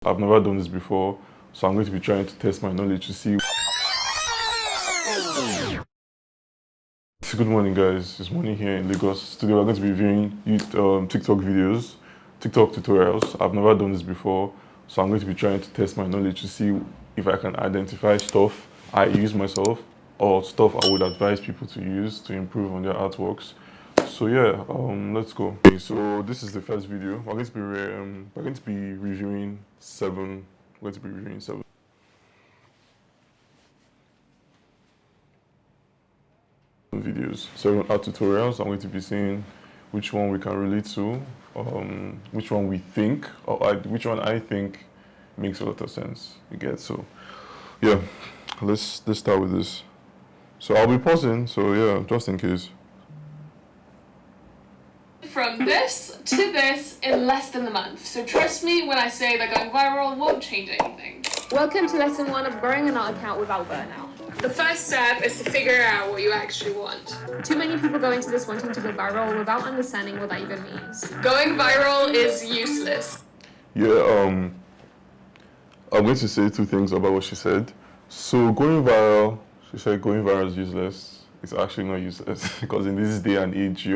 I've never done this before, so I'm going to be trying to test my knowledge to see. Good morning, guys. It's morning here in Lagos. Today we're going to be reviewing TikTok videos, TikTok tutorials. I've never done this before, so I'm going to be trying to test my knowledge to see if I can identify stuff I use myself or stuff I would advise people to use to improve on their artworks. So yeah, let's go. Okay, so this is the first video. We're going to be reviewing seven. We're going to be reviewing seven videos, 7 art tutorials. I'm going to be seeing which one we can relate to, which one we think, which one I think makes a lot of sense. You get? So yeah, let's start with this. So I'll be pausing. So yeah, just in case. From this to this in less than a month. So trust me when I say that going viral won't change anything. Welcome to lesson 1 of growing an art account without burnout. The first step is to figure out what you actually want. Too many people go into this wanting to go viral without understanding what that even means. Going viral is useless. Yeah, I'm going to say 2 things about what she said. So going viral, she said going viral is useless. It's actually not useless because in this day and age,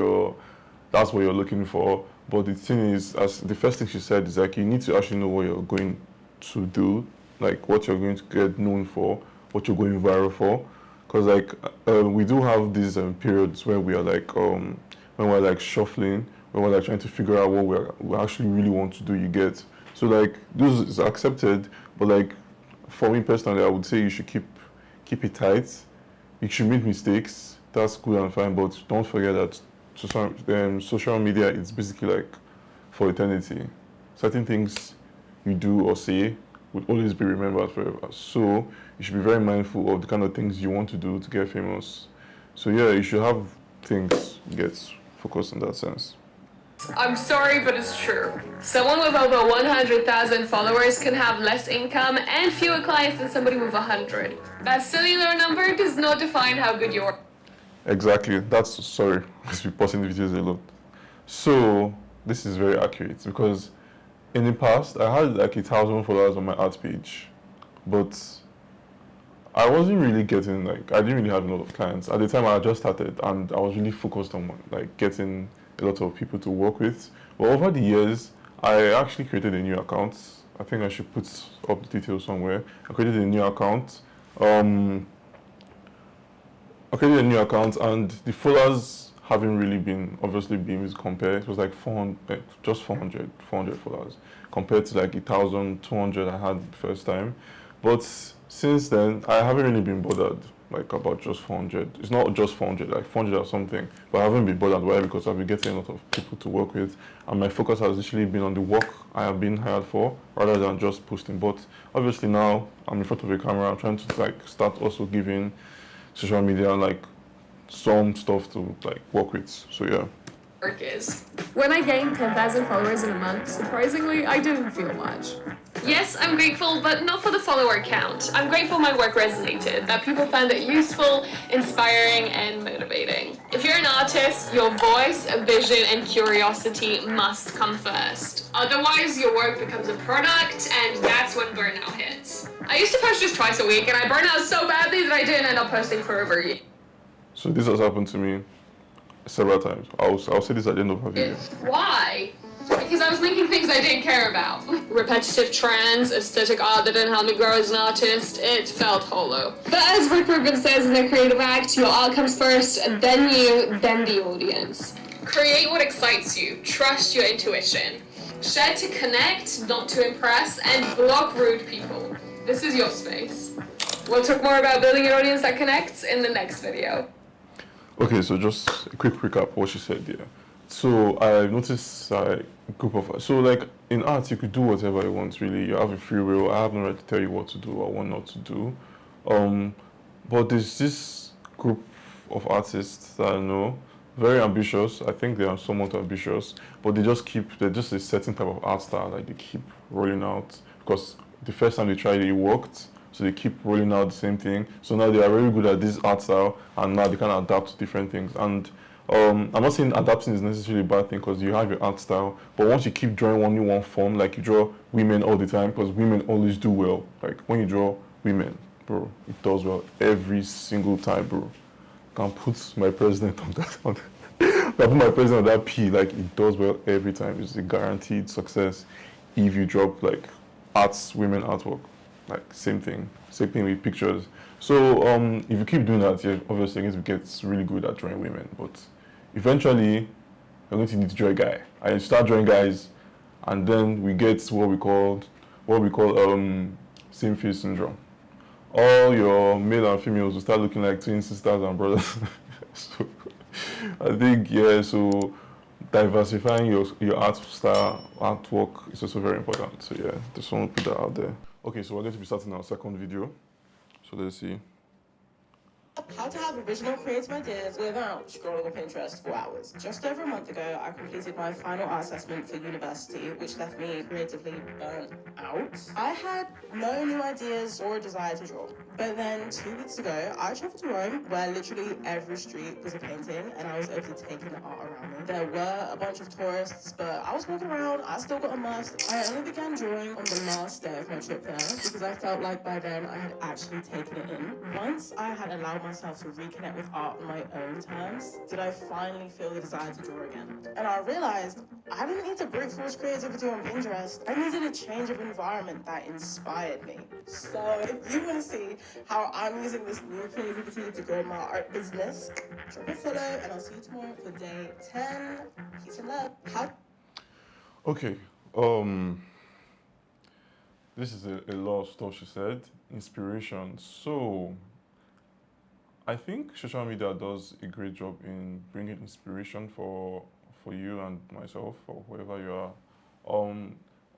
that's what you're looking for. But the thing is, as the first thing she said is like you need to actually know what you're going to do, like what you're going to get known for, what you're going viral for. Because like we do have these periods where we are like when we're like shuffling, when we're like trying to figure out what we actually really want to do. You get? So like this is accepted, but like for me personally, I would say you should keep it tight. You should make mistakes. That's good and fine, but don't forget that social media is basically like for eternity. Certain things you do or say will always be remembered forever. So you should be very mindful of the kind of things you want to do to get famous. So yeah, you should have things get focused in that sense. I'm sorry, but it's true. Someone with over 100,000 followers can have less income and fewer clients than somebody with 100. That silly little number does not define how good you are. Exactly. Sorry, because we're posting the videos a lot. So this is very accurate because in the past I had like 1,000 followers on my art page, but I wasn't really getting I didn't really have a lot of clients at the time. I just started and I was really focused on like getting a lot of people to work with. But over the years, I actually created a new account. I think I should put up the details somewhere. I created a new account. And the followers haven't really been compared. It was like 400, just 400 followers compared to like 1,200 I had the first time. But since then, I haven't really been bothered like about just 400. It's not just 400, like 400 or something. But I haven't been bothered. Why? Because I've been getting a lot of people to work with, and my focus has literally been on the work I have been hired for rather than just posting. But obviously now I'm in front of a camera. I'm trying to like start also giving social media like some stuff to like work with. So yeah. Is. When I gained 10,000 followers in a month, surprisingly, I didn't feel much. Yes, I'm grateful, but not for the follower count. I'm grateful my work resonated, that people found it useful, inspiring, and motivating. If you're an artist, your voice, vision, and curiosity must come first. Otherwise, your work becomes a product, and that's when burnout hits. I used to post just twice a week, and I burned out so badly that I didn't end up posting for over a year. So this has happened to me several times. I'll say this at the end of my video. Why? Because I was making things I didn't care about. Repetitive trends, aesthetic art that didn't help me grow as an artist, it felt hollow. But as Rick Rubin says in The Creative Act, your art comes first, then you, then the audience. Create what excites you, trust your intuition. Share to connect, not to impress, and block rude people. This is your space. We'll talk more about building an audience that connects in the next video. Okay, so just a quick recap of what she said there. So I noticed a group of, so like in art you could do whatever you want really. You have a free will. I have no right to tell you what to do or what not to do. But there's this group of artists that I know, very ambitious. I think they are somewhat ambitious, but they're just a certain type of art style like they keep rolling out because the first time they tried it worked. So they keep rolling out the same thing. So now they are very good at this art style, and now they can adapt to different things. And I'm not saying adapting is necessarily a bad thing because you have your art style, but once you keep drawing only one form, like you draw women all the time, because women always do well. Like when you draw women, bro, it does well every single time, bro. Can put my president on that one. I put my president on that P, like it does well every time. It's a guaranteed success if you drop like arts, women artwork. Like same thing. Same thing with pictures. So if you keep doing that, yeah, obviously I guess it gets really good at drawing women. But eventually you're going to need to draw a guy. I start drawing guys and then we get what we call same face syndrome. All your male and females will start looking like twin sisters and brothers. So I think yeah, so diversifying your art style, artwork is also very important. So yeah, just want to put that out there. Okay, so we're going to be starting our second video. So let's see. How to have original creative ideas without scrolling on Pinterest for hours. Just over a month ago, I completed my final art assessment for university, which left me creatively burnt out. I had no new ideas or a desire to draw. But then 2 weeks ago, I traveled to Rome, where literally every street was a painting, and I was able to take in the art around me. There were a bunch of tourists, but I was walking around, I still got immersed. I only began drawing on the last day of my trip there, because I felt like by then I had actually taken it in. Once I had allowed myself to reconnect with art on my own terms, did I finally feel the desire to draw again. And I realized I didn't need to brute force creativity on Pinterest. I needed a change of environment that inspired me. So if you want to see how I'm using this new creativity to grow my art business, drop a follow and I'll see you tomorrow for day 10. Peace and love. Okay. This is a lot of stuff she said. Inspiration. So I think social media does a great job in bringing inspiration for you and myself or whoever you are.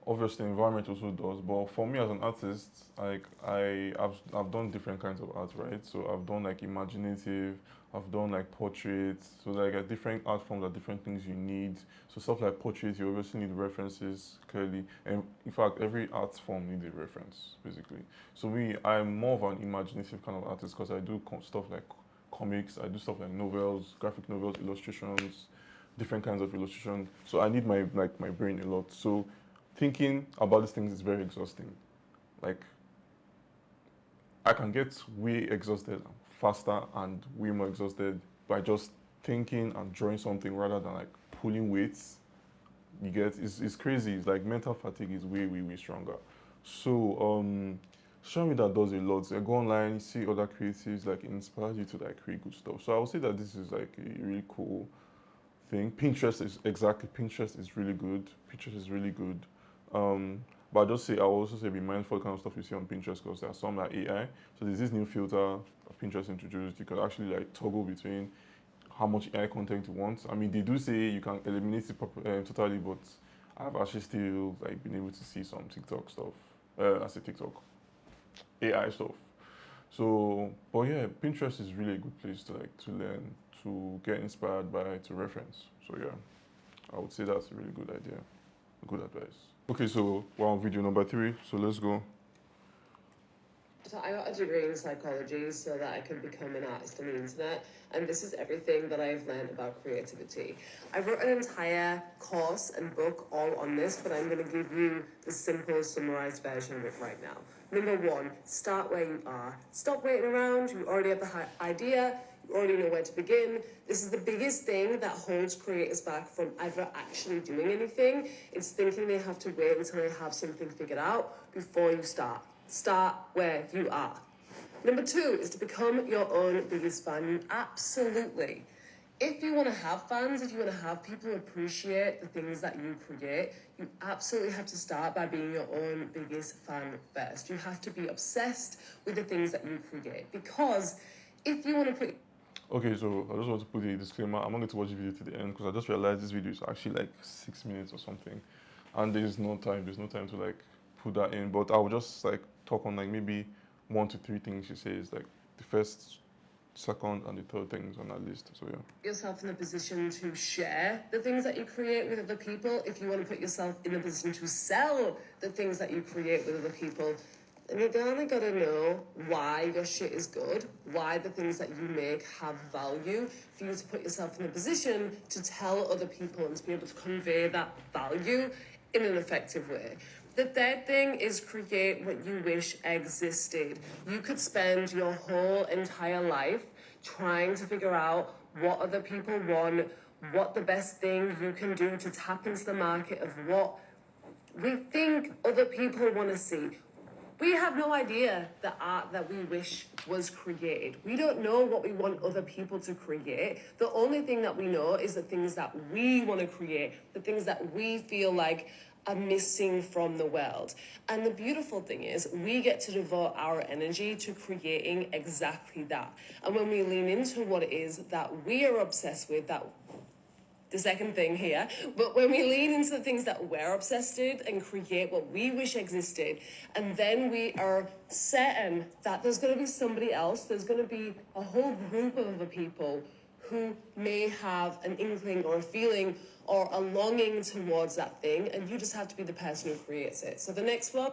Obviously, environment also does, but for me as an artist, like I've done different kinds of art, right? So I've done like imaginative, I've done like portraits. So like different art forms are different things you need. So stuff like portraits, you obviously need references clearly, and in fact, every art form needs a reference basically. So I'm more of an imaginative kind of artist because I do stuff like comics, I do stuff like novels, graphic novels, illustrations, different kinds of illustration. So I need my brain a lot. So thinking about these things is very exhausting. Like I can get way exhausted faster and way more exhausted by just thinking and drawing something rather than like pulling weights. You get it's crazy. It's like mental fatigue is way stronger. So social media does a lot. So I go online, you see other creatives, like it inspires you to like create good stuff. So I would say that this is like a really cool thing. Pinterest is really good. Pinterest is really good. But I will also say be mindful of the kind of stuff you see on Pinterest because there are some like AI. So there's this new filter that Pinterest introduced. You can actually like toggle between how much AI content you want. I mean, they do say you can eliminate it totally, but I've actually still like been able to see some TikTok stuff. I say TikTok, AI stuff. So, but yeah, Pinterest is really a good place to like to learn, to get inspired by, to reference. So yeah, I would say that's a really good idea, good advice. Okay, so we're on video number 3. So let's go. So I got a degree in psychology so that I could become an artist on the internet, and this is everything that I've learned about creativity. I wrote an entire course and book all on this, but I'm going to give you the simple summarized version of it right now. Number 1, start where you are. Stop waiting around. You already have the idea. You already know where to begin. This is the biggest thing that holds creators back from ever actually doing anything. It's thinking they have to wait until they have something figured out before you start. Start where you are. Number 2 is to become your own biggest fan. You absolutely. If you want to have fans, if you want to have people appreciate the things that you create, you absolutely have to start by being your own biggest fan first. You have to be obsessed with the things that you create. Because if you want to put... Okay, so I just want to put a disclaimer. I'm not going to watch the video to the end because I just realized this video is actually like 6 minutes or something. And there's no time to like put that in. But I will just like talk on like maybe 1 to 3 things she says, like the first, second, and the third things on that list. So yeah. Yourself in a position to share the things that you create with other people. If you want to put yourself in a position to sell the things that you create with other people, And you kinda gotta know why your shit is good, why the things that you make have value, for you to put yourself in a position to tell other people and to be able to convey that value in an effective way. The third thing is create what you wish existed. You could spend your whole entire life trying to figure out what other people want, what the best thing you can do to tap into the market of what we think other people want to see. We have no idea the art that we wish was created. We don't know what we want other people to create. The only thing that we know is the things that we want to create, the things that we feel like are missing from the world. And the beautiful thing is, we get to devote our energy to creating exactly that. And when we lean into what it is that we are obsessed with, that the second thing here, but when we lean into the things that we're obsessed with and create what we wish existed, and then we are certain that there's going to be somebody else, there's going to be a whole group of other people who may have an inkling or a feeling or a longing towards that thing, and you just have to be the person who creates it. So the next one.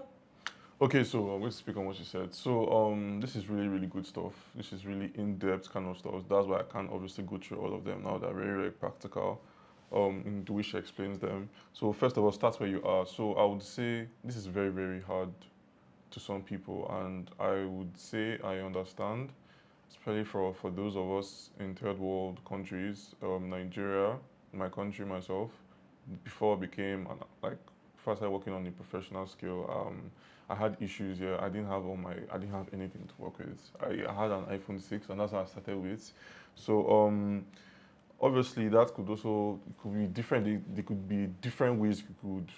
Okay, so I'm going to speak on what you said. So this is really, really good stuff. This is really in-depth kind of stuff. That's why I can't obviously go through all of them now. They're very, very practical. In the way she explains them. So first of all, start where you are. So I would say this is very, very hard to some people, and I would say I understand, especially for those of us in third world countries, Nigeria, my country, myself. Before I became like first I working on a professional scale, I had issues here. I didn't have anything to work with. I had an iPhone 6, and that's how I started with. So obviously that could also, it could be different. There could be different ways you could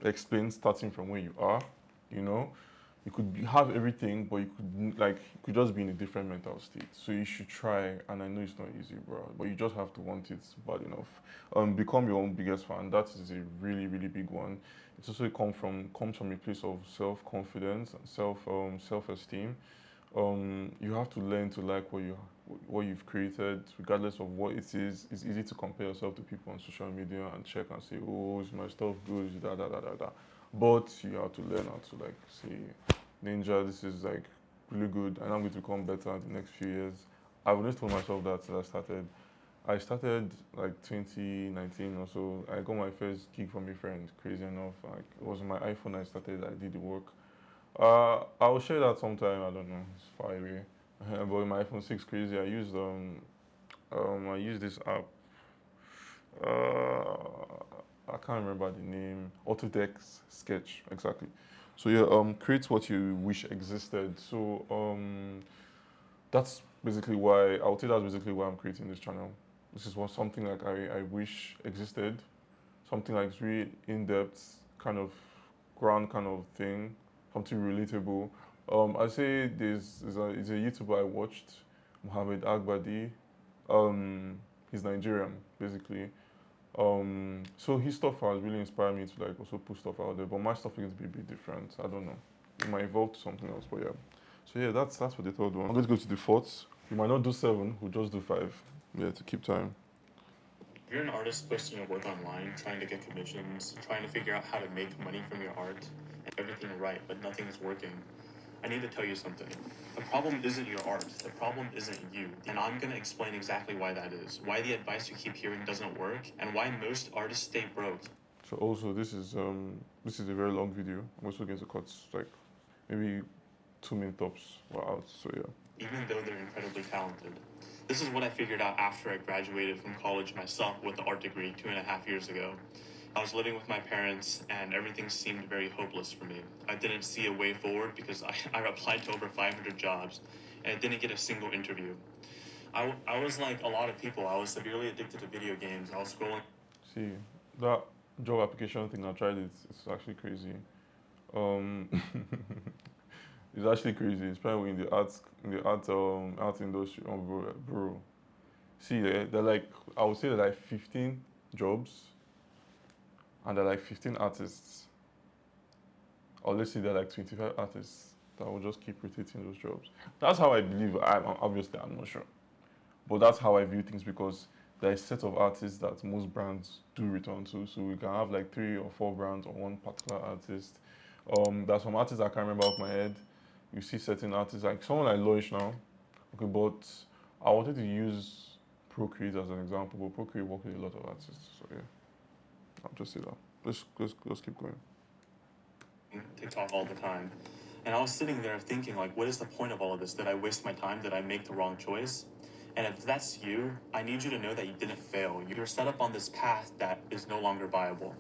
explain starting from where you are. You know, you could have everything, but you could just be in a different mental state. So you should try, and I know it's not easy, bro, but you just have to want it bad enough. Become your own biggest fan. That is a really, really big one. It's also comes from a place of self confidence and self esteem. You have to learn to like what you've created, regardless of what it is. It's easy to compare yourself to people on social media and check and say, oh, is my stuff good? Is da da da da da. But you have to learn how to like say, Ninja, this is like really good, and I'm going to become better in the next few years. I've always told myself that since I started. I started like 2019 or so. I got my first gig from a friend. Crazy enough, like it was on my iPhone. I started. I did the work. I will share that sometime. I don't know. It's far away. But with my iPhone 6, crazy. I used this app. I can't remember the name. Autodesk Sketch, exactly. So yeah, create what you wish existed. So that's basically why I would say that's basically why I'm creating this channel. This is something like I wish existed. Something like it's really in depth, kind of ground kind of thing, something relatable. I say is a YouTuber I watched, Mohammed Agbadi. He's Nigerian, basically. So his stuff has really inspired me to like also put stuff out there. But my stuff is going to be a bit different. I don't know. It might evolve to something else, but yeah. So yeah, that's for the third one. I'm going to go to the fourth. We might not do seven. We'll just do five. Yeah, to keep time. If you're an artist posting your work online, trying to get commissions, trying to figure out how to make money from your art, and everything right, but nothing is working, I need to tell you something. The problem isn't your art. The problem isn't you. And I'm going to explain exactly why that is. Why the advice you keep hearing doesn't work, and why most artists stay broke. So also this is a very long video. I'm also going to cut like maybe 2 minute tops were out. So yeah. Even though they're incredibly talented. This is what I figured out after I graduated from college myself with an art degree 2.5 years ago. I was living with my parents, and everything seemed very hopeless for me. I didn't see a way forward because I applied to over 500 jobs, and I didn't get a single interview. I was like a lot of people. I was severely addicted to video games. I was scrolling. See, that job application thing, I tried it. It's actually crazy. Um, it's actually crazy, especially in the art industry. Bro. See, they're like, I would say they're like 15 jobs, and they're like 15 artists. Or let's say they're like 25 artists that will just keep rotating those jobs. That's how I believe. Obviously I'm not sure, but that's how I view things because there is a set of artists that most brands do return to. So we can have like 3 or 4 brands or one particular artist. There's some artists I can't remember off my head. You see certain artists, like someone like Loish now. Okay, but I wanted to use Procreate as an example, but Procreate works with a lot of artists. So yeah, I'll just say that. Let's keep going. TikTok all the time. And I was sitting there thinking, like, what is the point of all of this? Did I waste my time? Did I make the wrong choice? And if that's you, I need you to know that you didn't fail. You're set up on this path that is no longer viable.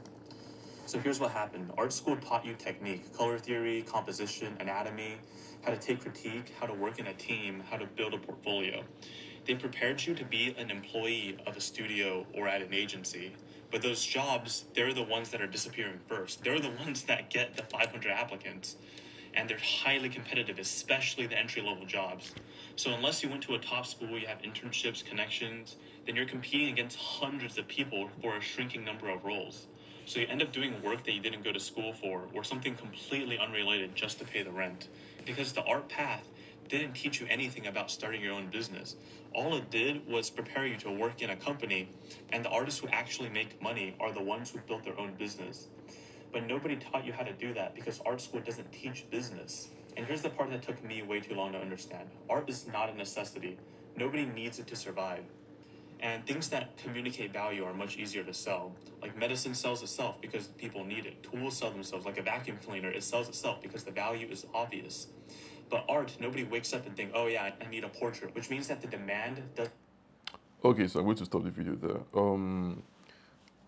So here's what happened. Art school taught you technique, color theory, composition, anatomy, how to take critique, how to work in a team, how to build a portfolio. They prepared you to be an employee of a studio or at an agency. But those jobs, they're the ones that are disappearing first. They're the ones that get the 500 applicants. And they're highly competitive, especially the entry-level jobs. So unless you went to a top school, you have internships, connections, then you're competing against hundreds of people for a shrinking number of roles. So you end up doing work that you didn't go to school for, or something completely unrelated just to pay the rent. Because the art path didn't teach you anything about starting your own business. All it did was prepare you to work in a company, and the artists who actually make money are the ones who built their own business. But nobody taught you how to do that because art school doesn't teach business. And here's the part that took me way too long to understand. Art is not a necessity. Nobody needs it to survive. And things that communicate value are much easier to sell. Like medicine sells itself because people need it. Tools sell themselves, like a vacuum cleaner, it sells itself because the value is obvious. But art, nobody wakes up and think, oh yeah, I need a portrait, which means that the demand does. Okay, so I'm going to stop the video there.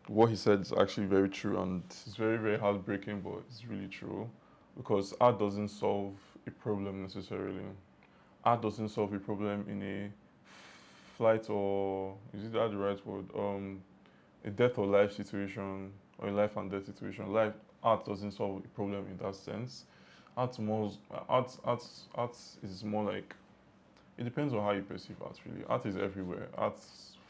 What he said is actually very true, and it's very, very heartbreaking, but it's really true. Because art doesn't solve a problem necessarily. Art doesn't solve a problem in a flight, or is it that the right word? A death or life situation, or a life and death situation. Art doesn't solve a problem in that sense. Art is more like, it depends on how you perceive art. Really, art is everywhere. Art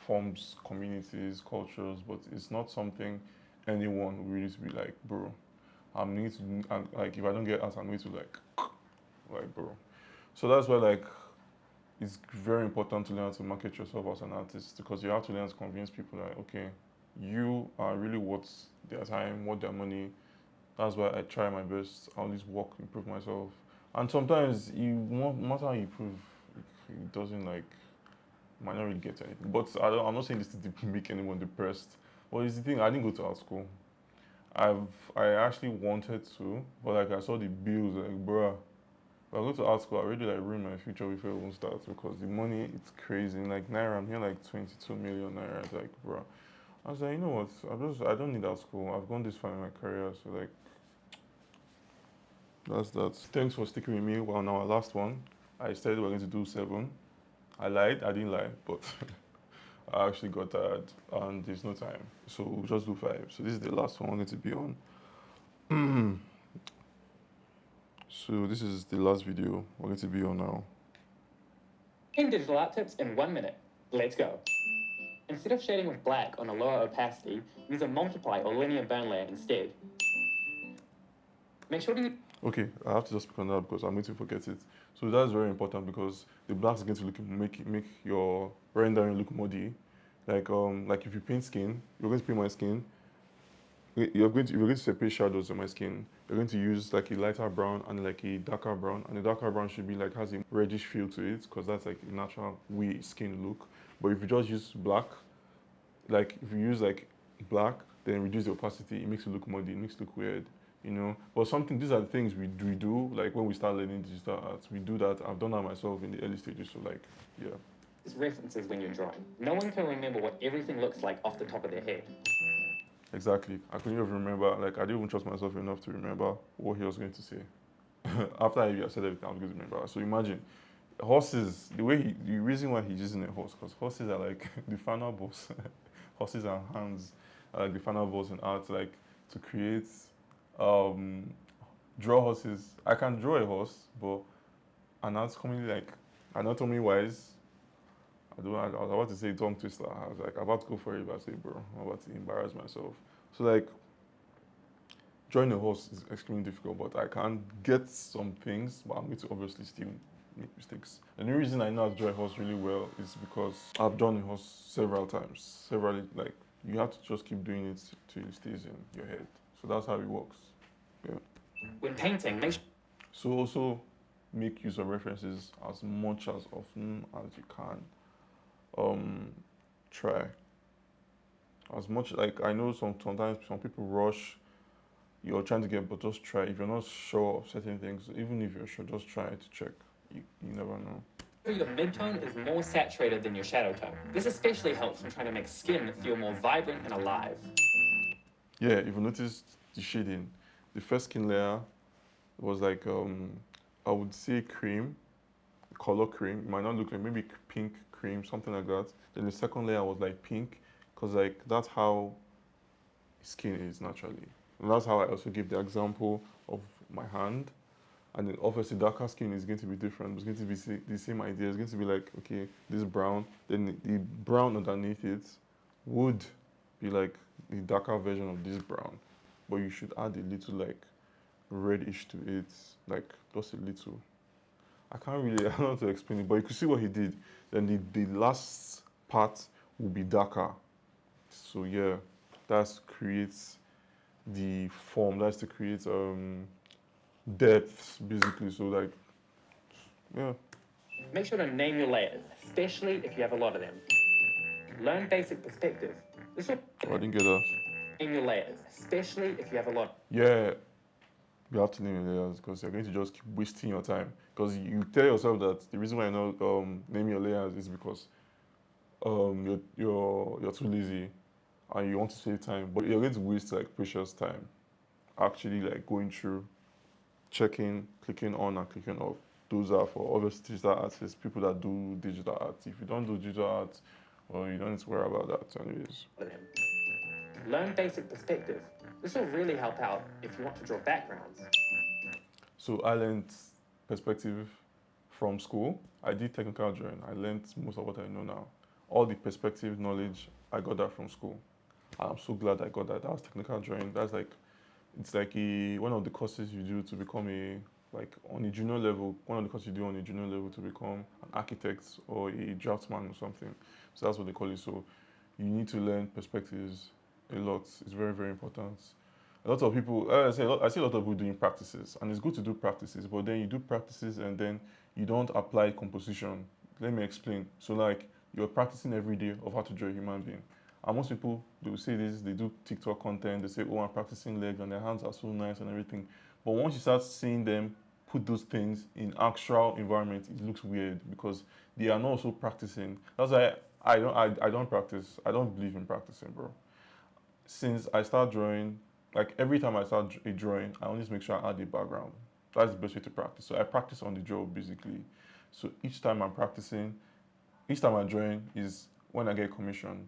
forms communities, cultures, but it's not something anyone will really to be like, bro. I'm need to, and like, if I don't get art, I'm need to like, bro. So that's why like it's very important to learn how to market yourself as an artist, because you have to learn to convince people that okay, you are really worth their time, worth their money. That's why I try my best. I always work, improve myself, and sometimes no matter how you improve, it doesn't like might not really get anything. But I'm not saying this to make anyone depressed. But it's the thing. I didn't go to art school. I actually wanted to, but like I saw the bills, like bruh. If I go to art school, I already like ruin my future before I even start, because the money it's crazy. Like naira, I'm here like 22 million naira. It's like, bro. I was like, you know what? I don't need that school. I've gone this far in my career, so like that's that. Thanks for sticking with me. Well, now our last one. I said we're going to do 7. I lied. I didn't lie, but I actually got tired, and there's no time, so we'll just do 5. So this is the last one we're going to be on. So this is the last video we're going to be on now. 10 digital art tips in 1 minute. Let's go. Instead of shading with black on a lower opacity, use a multiply or linear burn layer instead. Make sure to... Okay, I have to just speak on that because I'm going to forget it. So that's very important, because the black is going to make your rendering look muddy. Like if you paint skin, you're going to paint my skin. You're going to separate shadows on my skin. You're going to use like a lighter brown and like a darker brown, and the darker brown should be like has a reddish feel to it, because that's like a natural way skin look. But if you just use black, like if you use like black, then reduce the opacity, it makes it look muddy, it makes it look weird, you know. But these are the things we do like when we start learning digital art. We do that. I've done that myself in the early stages. So like, yeah. References when you're drawing. No one can remember what everything looks like off the top of their head. Exactly. I couldn't even remember. Like I didn't even trust myself enough to remember what he was going to say. After I said everything, I was going to remember. So imagine horses. The reason why he's using a horse, because horses are like the final boss. Horses and hands are like the final boss in art. Like to create, draw horses. I can draw a horse, but anatomy wise, I was about to say tongue twister. I was like about to go for it, but I say, bro, I'm about to embarrass myself. So like, drawing a horse is extremely difficult, but I can get some things, but I'm going to obviously still make mistakes. And the reason I know how to draw a horse really well is because I've drawn a horse several times. Like, you have to just keep doing it till it stays in your head. So that's how it works. Yeah. When painting, make So also make use of references as much as often as you can. Um, Try as much, like I know sometimes some people rush. You're trying to get, but just try. If you're not sure of certain things, even if you're sure, just try to check. You never know. sure your midtone is more saturated than your shadow tone. This especially helps when trying to make skin feel more vibrant and alive. Yeah, if you notice the shading, the first skin layer was like I would say cream, color cream. It might not look like maybe pink cream, something like that. Then the second layer was like pink, cause like that's how skin is naturally. And that's how I also give the example of my hand. And then obviously darker skin is going to be different. It's going to be the same idea. It's going to be like, okay, this brown, then the brown underneath it would be like the darker version of this brown. But you should add a little like reddish to it, like just a little. I can't really, I don't know how to explain it, but you could see what he did. Then the last part will be darker. So yeah, that creates the form. That's to create depths basically. So like yeah. Make sure to name your layers, especially if you have a lot of them. Learn basic perspective. This will Oh, I didn't get that. name your layers, especially if you have a lot. Yeah, you have to name your layers because you're going to just keep wasting your time. Because you tell yourself that the reason why you're not name your layers is because you're too lazy and you want to save time, but you're going to waste like precious time actually like going through, checking, clicking on and clicking off. Those are for obviously digital artists, people that do digital art. If you don't do digital art, well, you don't need to worry about that anyways. Learn basic perspective. This will really help out if you want to draw backgrounds. So I learned perspective from school. I did technical drawing. I learned most of what I know now. All the perspective knowledge, I got that from school. I'm so glad I got that. That was technical drawing. That's like, it's like one of the courses you do to become like on a junior level, one of the courses you do on a junior level to become an architect or a draftsman or something. So that's what they call it. So you need to learn perspectives a lot. It's very, very important. A lot of people, I see a lot of people doing practices, and it's good to do practices, but then you do practices and then you don't apply composition. Let me explain. So, like, you're practicing every day of how to draw a human being. And most people, they will say this, they do TikTok content, they say, oh, I'm practicing legs and their hands are so nice and everything. But once you start seeing them put those things in actual environment, it looks weird because they are not also practicing. That's why I don't practice. I don't believe in practicing, bro. Since I start drawing, like every time I start a drawing, I always make sure I add a background. That's the best way to practice. So I practice on the draw basically. So each time I'm practicing, each time I'm drawing is when I get commission.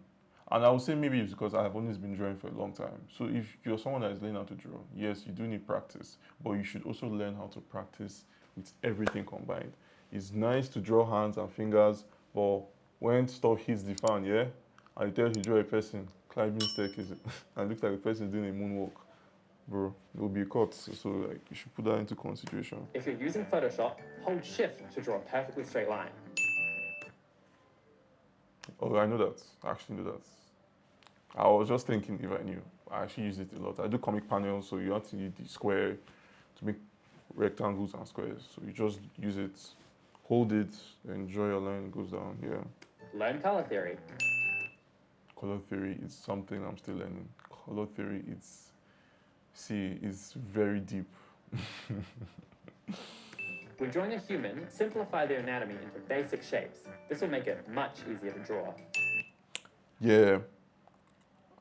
And I would say maybe it's because I have always been drawing for a long time. So if you're someone that is learning how to draw, yes, you do need practice, but you should also learn how to practice with everything combined. It's nice to draw hands and fingers, but when stuff hits the fan, yeah, and you tell you to draw a person climbing staircase and looks like the person is doing a moonwalk, bro, it will be caught. So like you should put that into consideration. If you're using Photoshop, hold Shift to draw a perfectly straight line. Oh, I know that. I actually know that. I was just thinking if I knew. I actually use it a lot. I do comic panels, so you have to use the square to make rectangles and squares. So you just use it, hold it, and draw your line, it goes down. Yeah. Learn color theory. Color theory is something I'm still learning. Color theory, it's very deep. When drawing a human, simplify their anatomy into basic shapes. This will make it much easier to draw. Yeah.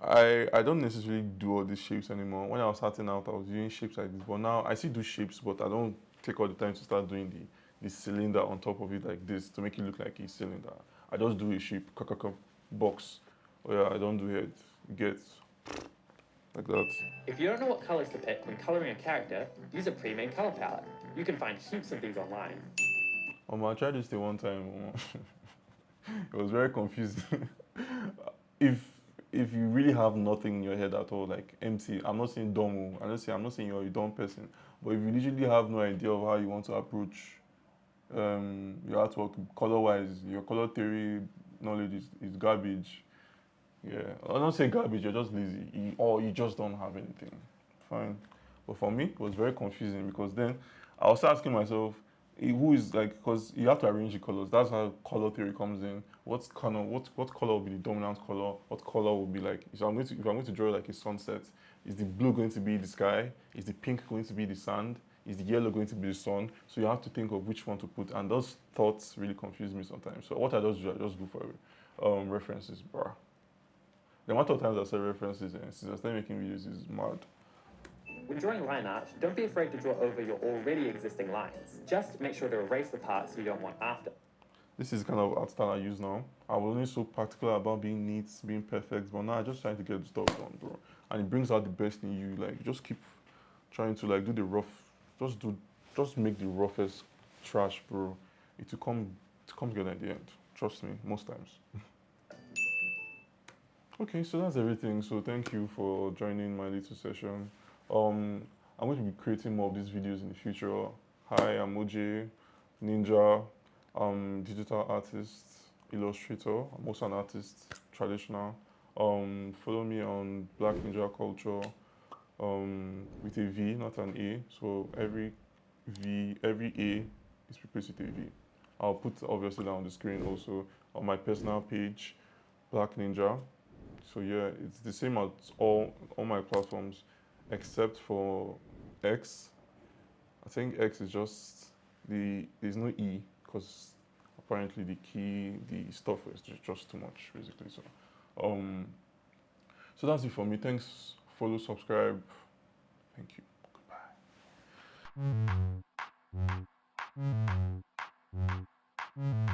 I don't necessarily do all these shapes anymore. When I was starting out, I was doing shapes like this, but now I still do shapes, but I don't take all the time to start doing the cylinder on top of it like this to make it look like a cylinder. I just do a shape, box. Oh yeah, I don't do it. Get like that. If you don't know what colors to pick when coloring a character, use a pre-made color palette. You can find heaps of these online. I tried this the one time. It was very confusing. if if you really have nothing in your head at all, like empty, I'm not saying dumb, I'm not saying you're a dumb person, but if you literally have no idea of how you want to approach your artwork color wise, your color theory knowledge is garbage. Yeah, I'm not saying garbage, you're just lazy or you just don't have anything. Fine. But for me, it was very confusing because then I was asking myself, who is like, because you have to arrange the colors. That's how color theory comes in. What color will be the dominant color? What color will be like? If I'm going to draw like a sunset, is the blue going to be the sky? Is the pink going to be the sand? Is the yellow going to be the sun? So you have to think of which one to put, and those thoughts really confuse me sometimes. So what I just do, I just go for references, bruh. The amount of times I say references and since I started making videos is mad. When drawing line art, don't be afraid to draw over your already existing lines. Just make sure to erase the parts you don't want after. This is kind of art style I use now. I was only so particular about being neat, being perfect, but now I'm just trying to get the stuff done, bro. And it brings out the best in you. Like, just keep trying to like do the rough, just make the roughest trash, bro. To come together at the end. Trust me, most times. Okay, so that's everything. So thank you for joining my little session. I'm going to be creating more of these videos in the future. Hi, I'm OJ, Ninja, digital artist, illustrator. I'm also an artist, traditional. Follow me on Black Ninja Culture with a V, not an A. So every A is replaced with a V. I'll put obviously that on the screen also on my personal page, Black Ninja. So yeah, it's the same as all my platforms, except for X. I think X is just there's no E because apparently the stuff is just too much basically. Um, so that's it for me. Thanks. Follow, subscribe. Thank you. Goodbye.